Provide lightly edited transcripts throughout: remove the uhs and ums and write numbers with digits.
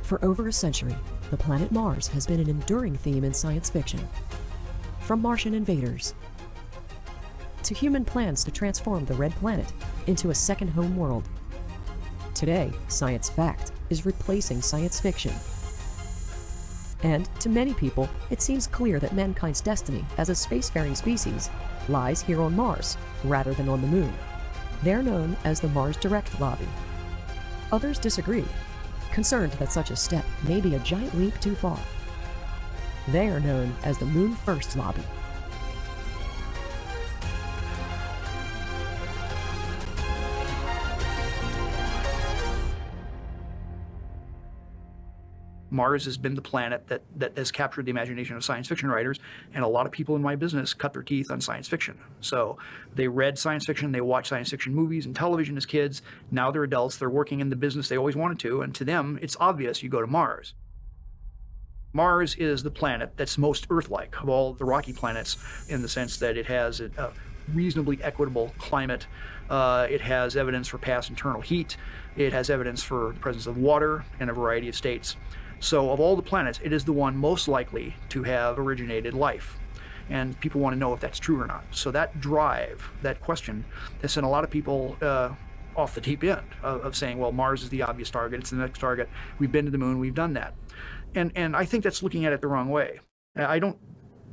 For over a century, the planet Mars has been an enduring theme in science fiction. From Martian invaders to human plans to transform the Red Planet into a second home world. Today, science fact is replacing science fiction. And to many people, it seems clear that mankind's destiny as a spacefaring species lies here on Mars rather than on the Moon. They're known as the Mars Direct Lobby. Others disagree, concerned that such a step may be a giant leap too far. They are known as the Moon First Lobby. Mars has been the planet that has captured the imagination of science fiction writers, and a lot of people in my business cut their teeth on science fiction. So they read science fiction, they watched science fiction movies and television as kids. Now they're adults, they're working in the business they always wanted to, and to them, it's obvious you go to Mars. Mars is the planet that's most Earth-like of all the rocky planets, in the sense that it has a reasonably equitable climate. It has evidence for past internal heat. It has evidence for the presence of water in a variety of states. So of all the planets, it is the one most likely to have originated life. And people want to know if that's true or not. So that drive, that question, has sent a lot of people off the deep end of saying, well, Mars is the obvious target, it's the next target, we've been to the moon, we've done that. And I think that's looking at it the wrong way. I don't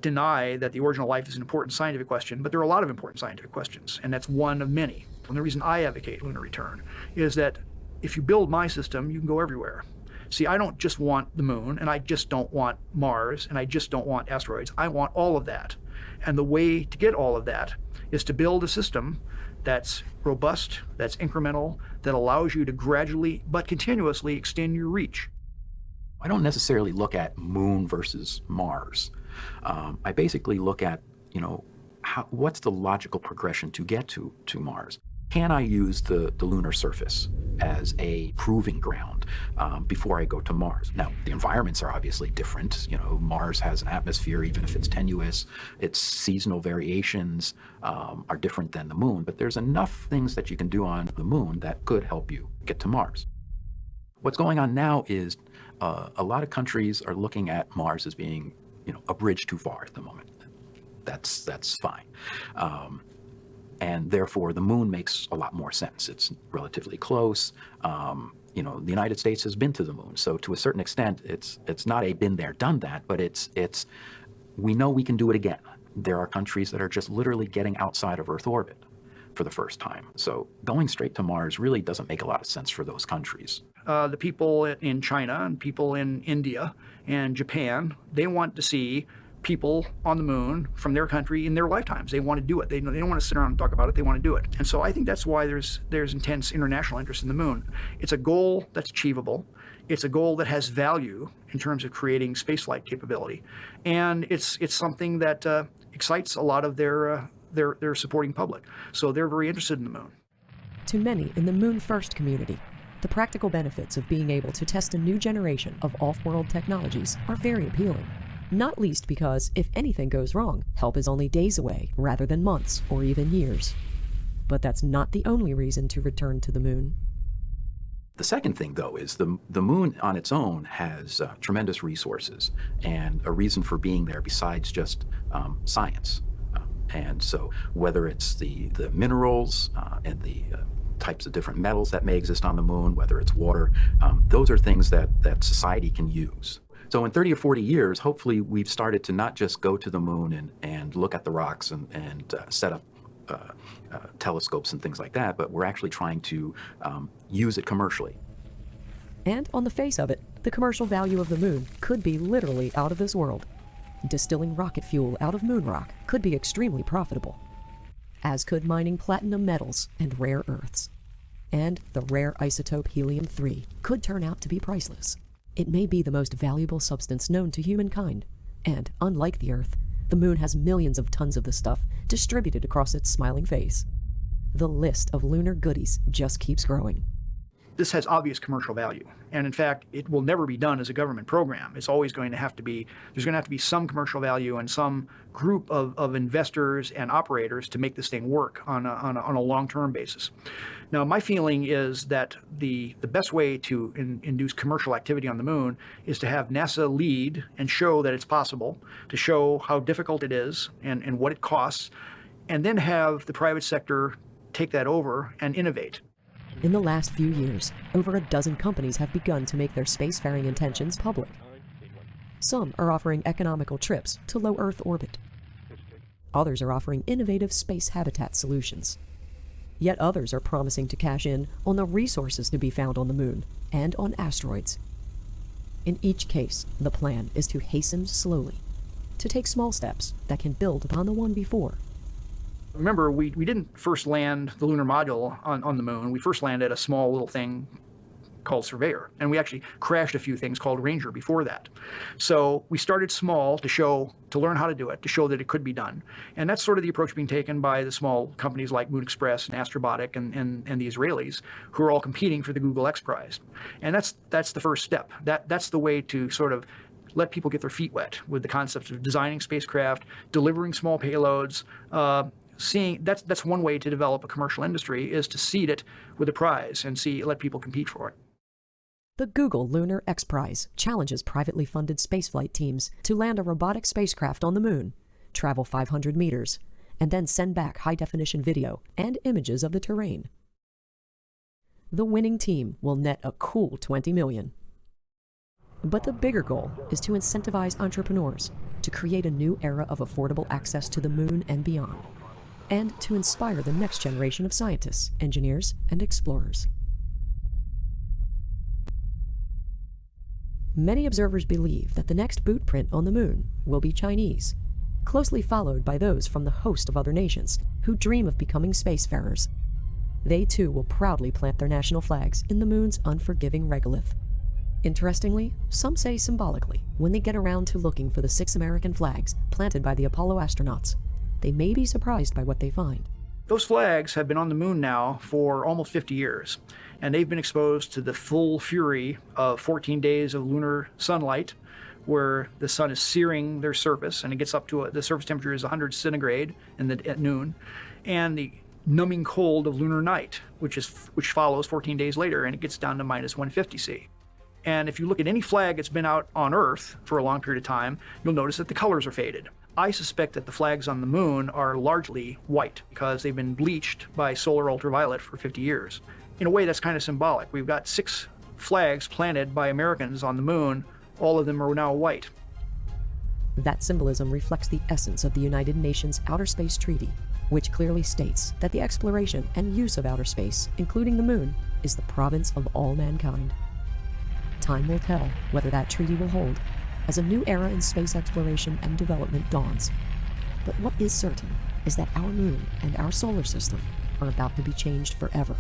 deny that the origin of life is an important scientific question, but there are a lot of important scientific questions, and that's one of many. And the reason I advocate lunar return is that if you build my system, you can go everywhere. See, I don't just want the moon, and I just don't want Mars, and I just don't want asteroids. I want all of that. And the way to get all of that is to build a system that's robust, that's incremental, that allows you to gradually but continuously extend your reach. I don't necessarily look at moon versus Mars. I basically look at, what's the logical progression to get to Mars? Can I use the lunar surface as a proving ground before I go to Mars? Now, the environments are obviously different. Mars has an atmosphere, even if it's tenuous. Its seasonal variations are different than the moon, but there's enough things that you can do on the moon that could help you get to Mars. What's going on now is a lot of countries are looking at Mars as being, a bridge too far at the moment. That's fine. And therefore, the moon makes a lot more sense. It's relatively close. The United States has been to the moon. So to a certain extent, it's not a been there, done that, but it's we know we can do it again. There are countries that are just literally getting outside of Earth orbit for the first time. So going straight to Mars really doesn't make a lot of sense for those countries. The people in China and people in India and Japan, they want to see people on the moon from their country in their lifetimes. They want to do it. They don't want to sit around and talk about it. They want to do it. And so I think that's why there's intense international interest in the moon. It's a goal that's achievable. It's a goal that has value in terms of creating spaceflight capability. And it's something that excites a lot of their supporting public. So they're very interested in the moon. To many in the Moon First community, the practical benefits of being able to test a new generation of off-world technologies are very appealing. Not least because, if anything goes wrong, help is only days away rather than months or even years. But that's not the only reason to return to the moon. The second thing, though, is the moon on its own has tremendous resources and a reason for being there besides just science. And so whether it's the minerals and the types of different metals that may exist on the moon, whether it's water, those are things that society can use. So in 30 or 40 years, hopefully we've started to not just go to the moon and look at the rocks and set up telescopes and things like that, but we're actually trying to use it commercially. And on the face of it, the commercial value of the moon could be literally out of this world. Distilling rocket fuel out of moon rock could be extremely profitable, as could mining platinum metals and rare earths. And the rare isotope helium-3 could turn out to be priceless. It may be the most valuable substance known to humankind, and unlike the Earth, the moon has millions of tons of the stuff distributed across its smiling face. The list of lunar goodies just keeps growing. this has obvious commercial value. And in fact, it will never be done as a government program. It's always going to have to be, there's going to have to be some commercial value and some group of investors and operators to make this thing work on a long-term basis. Now, my feeling is that the best way to induce commercial activity on the moon is to have NASA lead and show that it's possible, to show how difficult it is and what it costs, and then have the private sector take that over and innovate. In the last few years, over a dozen companies have begun to make their spacefaring intentions public. Some are offering economical trips to low Earth orbit. Others are offering innovative space habitat solutions. Yet others are promising to cash in on the resources to be found on the moon and on asteroids. In each case, the plan is to hasten slowly, to take small steps that can build upon the one before. Remember, we didn't first land the lunar module on the moon. We first landed a small little thing called Surveyor, and we actually crashed a few things called Ranger before that. So we started small to learn how to do it, to show that it could be done. And that's sort of the approach being taken by the small companies like Moon Express and Astrobotic and the Israelis, who are all competing for the Google X Prize. And that's the first step. That's the way to sort of let people get their feet wet with the concepts of designing spacecraft, delivering small payloads. That's one way to develop a commercial industry, is to seed it with a prize and let people compete for it. The Google Lunar X Prize challenges privately funded spaceflight teams to land a robotic spacecraft on the moon, travel 500 meters, and then send back high-definition video and images of the terrain. The winning team will net a cool $20 million. But the bigger goal is to incentivize entrepreneurs to create a new era of affordable access to the moon and beyond, and to inspire the next generation of scientists, engineers, and explorers. Many observers believe that the next boot print on the moon will be Chinese, closely followed by those from the host of other nations who dream of becoming spacefarers. They too will proudly plant their national flags in the moon's unforgiving regolith. Interestingly, some say symbolically, when they get around to looking for the 6 American flags planted by the Apollo astronauts, they may be surprised by what they find. Those flags have been on the moon now for almost 50 years, and they've been exposed to the full fury of 14 days of lunar sunlight, where the sun is searing their surface, and it gets up to the surface temperature is 100 centigrade at noon, and the numbing cold of lunar night, which follows 14 days later, and it gets down to minus 150 C. And if you look at any flag that's been out on Earth for a long period of time, you'll notice that the colors are faded. I suspect that the flags on the moon are largely white because they've been bleached by solar ultraviolet for 50 years. In a way, that's kind of symbolic. We've got 6 flags planted by Americans on the moon. All of them are now white. That symbolism reflects the essence of the United Nations Outer Space Treaty, which clearly states that the exploration and use of outer space, including the moon, is the province of all mankind. Time will tell whether that treaty will hold as a new era in space exploration and development dawns. But what is certain is that our moon and our solar system are about to be changed forever.